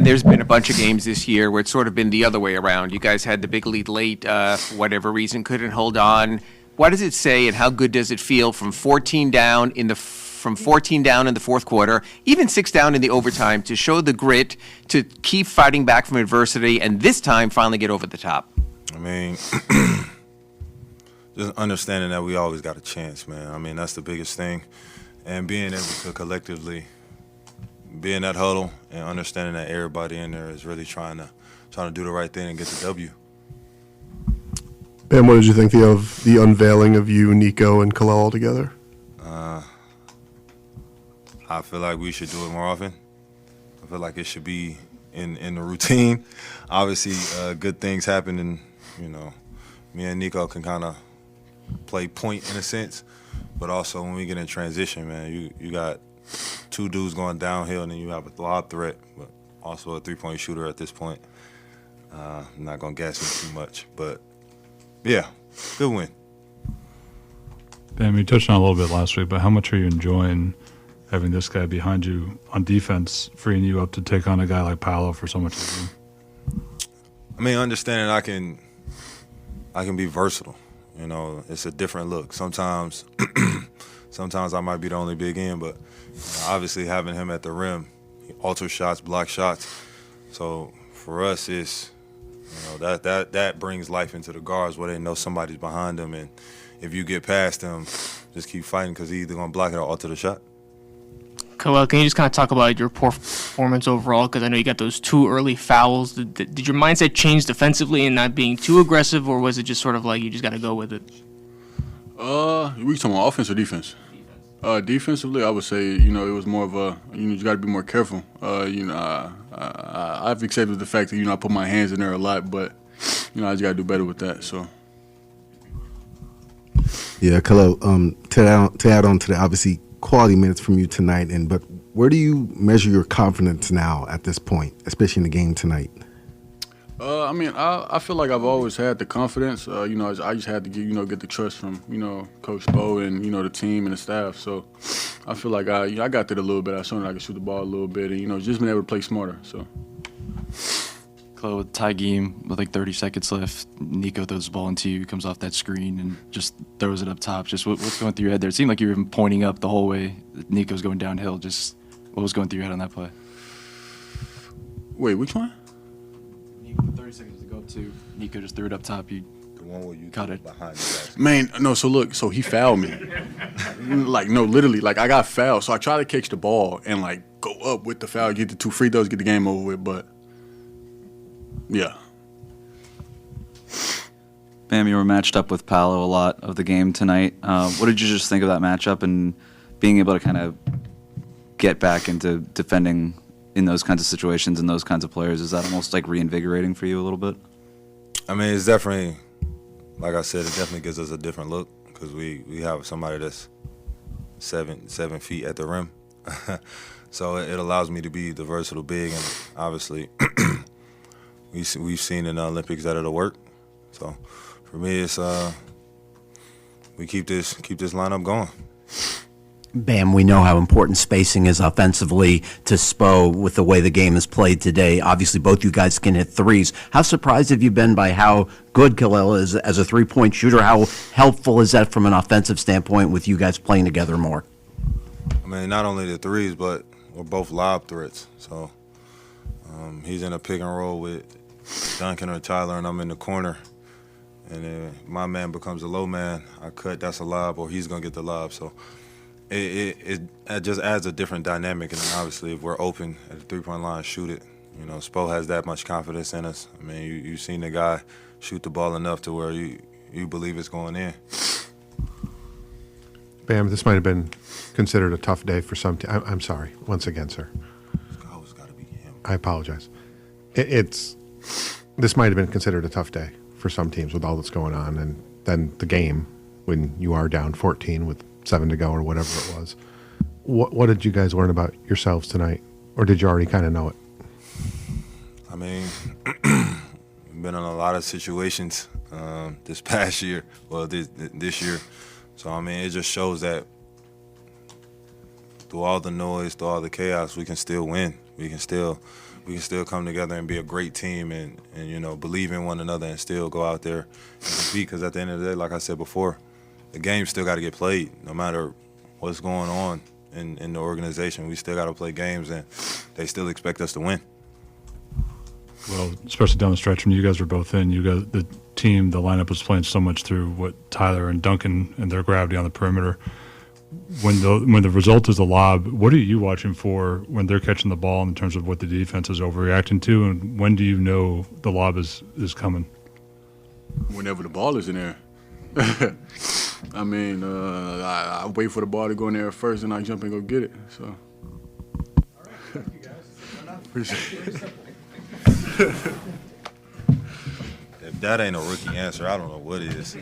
there's been a bunch of games this year where it's sort of been the other way around. You guys had the big lead late, for whatever reason, couldn't hold on. What does it say, and how good does it feel from 14 down in the fourth quarter, even 6 down in the overtime, to show the grit, to keep fighting back from adversity, and this time finally get over the top? I mean, just understanding that we always got a chance, man. I mean, that's the biggest thing. And being able to collectively be in that huddle and understanding that everybody in there is really trying to do the right thing and get the W. Ben, what did you think of the unveiling of you, Nico, and Kel'el all together? I feel like we should do it more often. I feel like it should be in the routine. Obviously, good things happen, and me and Nico can kind of play point in a sense, but also when we get in transition, man, you got two dudes going downhill, and then you have a lob threat, but also a three-point shooter at this point. I'm not gonna gas him too much, but yeah, good win. Ben, we touched on it a little bit last week, but how much are you enjoying having this guy behind you on defense, freeing you up to take on a guy like Paolo for so much of the game? I mean, understanding I can be versatile. It's a different look. Sometimes I might be the only big end, but obviously having him at the rim, he alters shots, block shots. So for us, it's that brings life into the guards where they know somebody's behind them, and if you get past them, just keep fighting because he's either gonna block it or alter the shot. Kel'el, can you just kind of talk about your poor performance overall? Because I know you got those 2 early fouls. Did your mindset change defensively and not being too aggressive, or was it just sort of like you just got to go with it? We talking about offense or defense? Defensively, I would say it was more of a you got to be more careful. I've accepted the fact that I put my hands in there a lot, but I just got to do better with that. So. Yeah, Kel'el, to add on to that, obviously quality minutes from you tonight, but where do you measure your confidence now at this point, especially in the game tonight? I mean, I feel like I've always had the confidence. I just had to get the trust from Coach Bo and the team and the staff. So I feel like I got that a little bit. I showed that I could shoot the ball a little bit, and just been able to play smarter. So. Kel'el, with tie game with like 30 seconds left, Nico throws the ball into you, comes off that screen, and just throws it up top. Just what's going through your head there? It seemed like you were even pointing up the whole way. Nico's going downhill. Just what was going through your head on that play? Wait, which one? 30 seconds to go up to. Nico just threw it up top. You The one where you caught it behind the basket. Man, no, so he fouled me. Literally, I got fouled. So I tried to catch the ball and, go up with the foul, get the 2 free throws, get the game over with, but, yeah. Bam, you were matched up with Paolo a lot of the game tonight. What did you just think of that matchup and being able to kind of get back into defending in those kinds of situations and those kinds of players? Is that almost reinvigorating for you a little bit? I mean, it's definitely, like I said, it definitely gives us a different look because we have somebody that's 7 feet at the rim. So it allows me to be the versatile big, and obviously we've seen in the Olympics that it'll work. So for me, it's we keep this lineup going. Bam, we know how important spacing is offensively to Spo with the way the game is played today. Obviously, both you guys can hit threes. How surprised have you been by how good Kel'el is as a three-point shooter? How helpful is that from an offensive standpoint with you guys playing together more? I mean, not only the threes, but we're both lob threats. So he's in a pick and roll with Duncan or Tyler, and I'm in the corner. And then my man becomes a low man. I cut, that's a lob, or he's going to get the lob. So it just adds a different dynamic, and then obviously if we're open at the three-point line, shoot it. Spo has that much confidence in us. I mean, you've seen the guy shoot the ball enough to where you believe it's going in. Bam, this might have been considered a tough day for some team. I'm sorry, once again, sir. It's always got to be him. I apologize. This might have been considered a tough day for some teams with all that's going on, and then the game when you are down 14 with 7 to go or whatever it was. What did you guys learn about yourselves tonight, or did you already kind of know it? I mean, we've been in a lot of situations this past year, this year. So, I mean, it just shows that through all the noise, through all the chaos, we can still win. we can still come together and be a great team and you know, believe in one another and still go out there and compete. Because at the end of the day, like I said before, the game still got to get played no matter what's going on in the organization. We still got to play games, and they still expect us to win. Well, especially down the stretch when you guys were both in, you guys, the lineup was playing so much through what Tyler and Duncan and their gravity on the perimeter. When the result is a lob, what are you watching for when they're catching the ball in terms of what the defense is overreacting to, and when do you know the lob is coming? Whenever the ball is in there. I mean, I wait for the ball to go in there first, and I jump and go get it. So. All right, thank you guys. Appreciate it. If that ain't a rookie answer, I don't know what is.